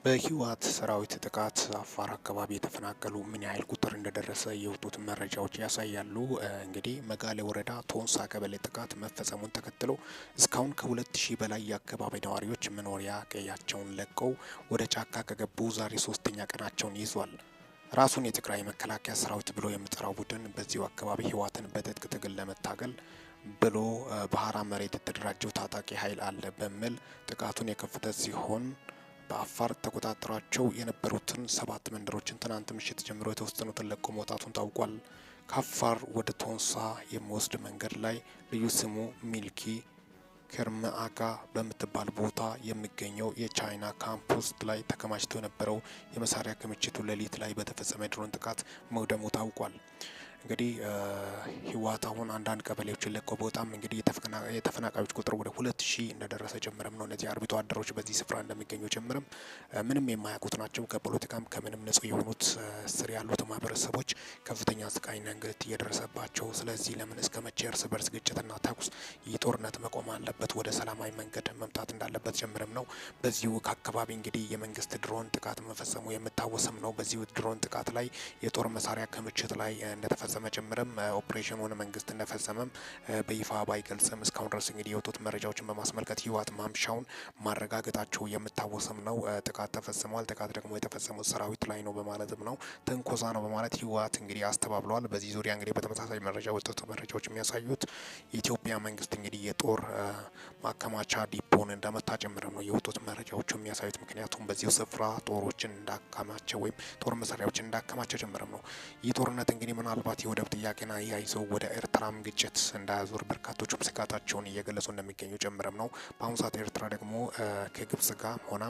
በህወሓት ሰራዊት ጥቃት አፋር አካባቢ የተፈናቀሉ ምን ያህል ቁጥር እንደደረሰ የወጡት መረጃዎች ያሳያሉ። እንግዲህ መጋሌ ወረዳ ቶንሳ ቀበሌ ጥቃት መፈጸሙን ተከትሎ እስካሁን ከ2000 በላይ የአካባቢ ነዋሪዎች መኖሪያ ቀያቸውን ለቀው ወደ ጫካ ከገቡ ዛሬ ሶስተኛ ቀናቸውን ይዟል። ራሱን የትግራይ መከላከያ ሰራዊት ብሎ የሚጠራው ቡድን በዚሁ አካባቢ ህወሓትን በትጥቅ ትግል ለመታገል ብሎ በሀራ መሬት የተደራጀው ታጣቂ ኃይል አለ በሚል ጥቃቱን የከፈተ ሲሆን በአፋር ተቆጣጥሯቸው የነበሩትን 7 መንደሮችን ትናንት ምሽት ጀምሮ የተወሰኑትን ለቆ መውጣቱን ታውቋል። ከአፋር ወደ ቶንሳ የሚወስድ መንገድ ላይ ልዩ ስሙ ሚልኪ ከርመአጋ በምትባል ቦታ የሚገኘው የቻይና ካምፕ ውስጥ ላይ ተከማችቶ የነበረው የመሳሪያ ክምችቱ ሌሊት ላይ በተፈጸመ ድሮን ጥቃት መውደሙ ታውቋል። እንግዲህ ህወሓት አሁን አንዳንድ ቀበሌዎችን ለቆ በጣም እንግዲህ የተፈናቃዮች ቁጥር ወደ 2000 እንደደረሰ ጭምርም ነው። እነዚህ አርብቶ አደሮች በዚህ ስፍራ እንደሚገኙ ጭምርም ምንም የማያውቁት ናቸው። ከፖለቲካም ከምንም ንጹህ የሆኑት ስር ያሉት ማህበረሰቦች ከፍተኛ ስቃይና እንግልት እየደረሰባቸው፣ ስለዚህ ለምን እስከ መቼ እርስ በርስ ግጭትና ተኩስ ይህ ጦርነት መቆም አለበት፣ ወደ ሰላማዊ መንገድ መምጣት እንዳለበት ጭምርም ነው። በዚሁ ከአካባቢ እንግዲህ የመንግስት ድሮን ጥቃት መፈጸሙ የምታወስም ነው። በዚሁ ድሮን ጥቃት ላይ የጦር መሳሪያ ክምችት ላይ እንደተፈጸመ ጭምርም ኦፕሬሽኑን መንግስት እንደፈጸመም በይፋ ባይገልጽም እስካሁን ድረስ እንግዲህ የወጡት መረጃዎችን በማስመልከት ህወሓት ማምሻውን ማረጋገጣቸው የምታወስም ነው። ጥቃት ተፈጽሟል። ጥቃት ደግሞ የተፈጸመው ሰራዊት ላይ ነው በማለትም ነው፣ ትንኮሳ ነው በማለት ህወሓት እንግዲህ አስተባብለዋል። በዚህ ዙሪያ እንግዲህ በተመሳሳይ መረጃ የወጡት መረጃዎች የሚያሳዩት የኢትዮጵያ መንግስት እንግዲህ የጦር ማከማቻ ዲፖን እንደመታ ጭምርም ነው የወጡት መረጃዎቹ የሚያሳዩት። ምክንያቱም በዚሁ ስፍራ ጦሮችን እንዳከማቸው ወይም ጦር መሳሪያዎችን እንዳከማቸው ጭምርም ነው። ይህ ጦርነት እንግዲህ ምናልባት የወደብ ጥያቄና ያይዘው ወደ ኤርትራም ግጭት እንዳያዞር በርካቶቹም ስጋታቸውን እየገለጹ እንደሚገኙ ጭምርም ነው። በአሁኑ ሰዓት ኤርትራ ደግሞ ከግብጽ ጋር ሆና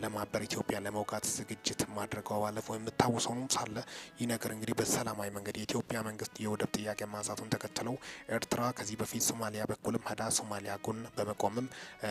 ለማበር ኢትዮጵያ ለመውጋት ዝግጅት ማድረገው ባለፈው የምታወሰው ሳለ ይህ ነገር እንግዲህ በሰላማዊ መንገድ የኢትዮጵያ መንግስት የወደብ ጥያቄ ማንሳቱን ተከትለው ኤርትራ ከዚህ በፊት ሶማሊያ በኩልም ሄዳ ሶማሊያ ጎን በመቆምም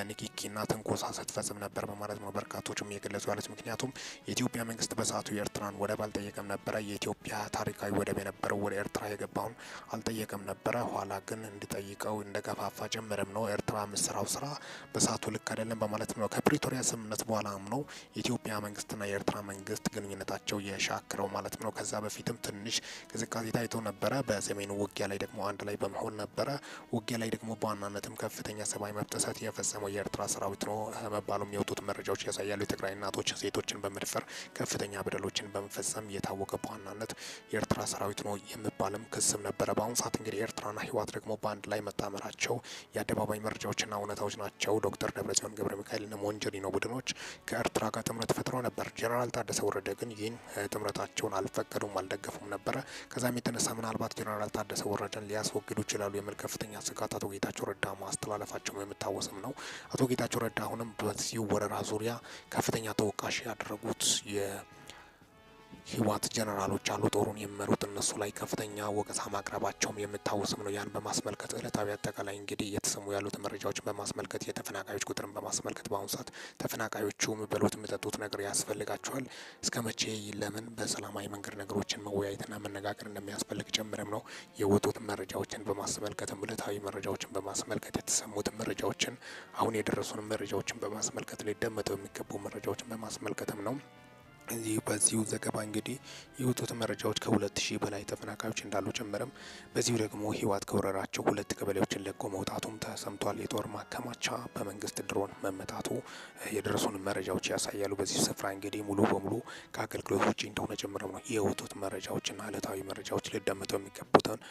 ንኪኪና ትንኮሳ ስትፈጽም ነበር በማለት ነው በርካቶቹም እየገለጹ ያሉት። ምክንያቱም የኢትዮጵያ መንግስት በሰዓቱ የኤርትራን ወደብ አልጠየቀም ነበረ። የኢትዮጵያ ታሪካዊ ወደብ የነበረው ወደ ኤርትራ የገባውን አልጠየቀም ነበረ። ኋላ ግን እንዲጠይቀው እንደገፋፋ ጭምርም ነው። ኤርትራ የምትሰራው ስራ በሰዓቱ ልክ አይደለም በማለትም ነው ከፕሪቶሪያ ስምምነት በኋላም ነው የኢትዮጵያ መንግስትና የኤርትራ መንግስት ግንኙነታቸው የሻክረው ማለት ነው። ከዛ በፊትም ትንሽ ቅዝቃዜ ታይቶ ነበረ። በሰሜኑ ውጊያ ላይ ደግሞ አንድ ላይ በመሆን ነበረ። ውጊያ ላይ ደግሞ በዋናነትም ከፍተኛ ሰብአዊ መብት ጥሰት የፈጸመው የኤርትራ ሰራዊት ነው መባሉ የሚወጡት መረጃዎች ያሳያሉ። የትግራይ እናቶች ሴቶችን በመድፈር ከፍተኛ በደሎችን በመፈጸም የታወቀ በዋናነት የኤርትራ ሰራዊት ነው የሚባልም ክስም ነበረ። በአሁኑ ሰዓት እንግዲህ ኤርትራና ህወሓት ደግሞ በአንድ ላይ መጣመራቸው የአደባባይ መረጃዎችና እውነታዎች ናቸው። ዶክተር ደብረጽዮን ገብረ ሚካኤልና ሞንጀሪኖ ቡድኖች ከኤርትራ ጋር ጥምረት ፈጥረው ነበር። ጄኔራል ታደሰ ወረደ ግን ይህን ጥምረታቸውን አልፈቀዱም፣ አልደገፉም ነበረ። ከዛም የተነሳ ምናልባት ጄኔራል ታደሰ ወረደን ሊያስወግዱ ይችላሉ የሚል ከፍተኛ ስጋት አቶ ጌታቸው ረዳ ማስተላለፋቸው የምታወስም ነው። አቶ ጌታቸው ረዳ አሁንም በዚሁ ወረራ ዙሪያ ከፍተኛ ተወቃሽ ያደረጉት ህወሓት ጀነራሎች አሉ ጦሩን የሚመሩት እነሱ ላይ ከፍተኛ ወቀሳ ማቅረባቸውም የምታወስም ነው። ያን በማስመልከት እለታዊ አጠቃላይ እንግዲህ እየተሰሙ ያሉት መረጃዎችን በማስመልከት የተፈናቃዮች ቁጥርን በማስመልከት በአሁኑ ሰዓት ተፈናቃዮቹ የሚበሉት የሚጠጡት ነገር ያስፈልጋቸዋል። እስከ መቼ ለምን በሰላማዊ መንገድ ነገሮችን መወያየትና መነጋገር እንደሚያስፈልግ ጭምርም ነው የወጡት መረጃዎችን በማስመልከትም እለታዊ መረጃዎችን በማስመልከት የተሰሙት መረጃዎችን አሁን የደረሱን መረጃዎችን በማስመልከት ሊደመጠው የሚገቡ መረጃዎችን በማስመልከትም ነው። በዚሁ ዘገባ እንግዲህ የወጡት መረጃዎች ከ2000 በላይ ተፈናቃዮች እንዳሉ ጭምርም በዚሁ ደግሞ ህወሓት ከወረራቸው 2 ቀበሌዎችን ለቆ መውጣቱም ተሰምቷል። የጦር ማከማቻ በመንግስት ድሮን መመታቱ የደረሱን መረጃዎች ያሳያሉ። በዚህ ስፍራ እንግዲህ ሙሉ በሙሉ ከአገልግሎት ውጭ እንደሆነ ጭምርም ነው የወጡት መረጃዎችና ዕለታዊ መረጃዎች ሊደመጠው የሚገቡትን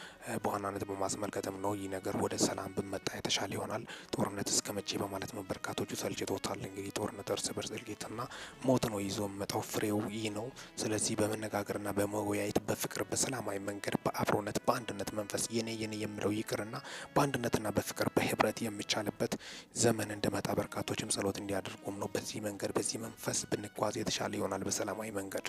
በዋናነት በማስመልከትም ነው። ይህ ነገር ወደ ሰላም ብመጣ የተሻለ ይሆናል። ጦርነት እስከ መቼ በማለት ነው በርካቶቹ ሰልችቶታል። እንግዲህ ጦርነት እርስ በርስ እልቂትና ሞት ነው ይዞ መጣው ፍሬው ይህ ነው። ስለዚህ በመነጋገርና በመወያየት በፍቅር በሰላማዊ መንገድ በአብሮነት በአንድነት መንፈስ የኔ የሚለው ይቅርና በአንድነትና በፍቅር በህብረት የሚቻልበት ዘመን እንደመጣ በርካቶችም ጸሎት እንዲያደርጉም ነው። በዚህ መንገድ በዚህ መንፈስ ብንጓዝ የተሻለ ይሆናል በሰላማዊ መንገድ።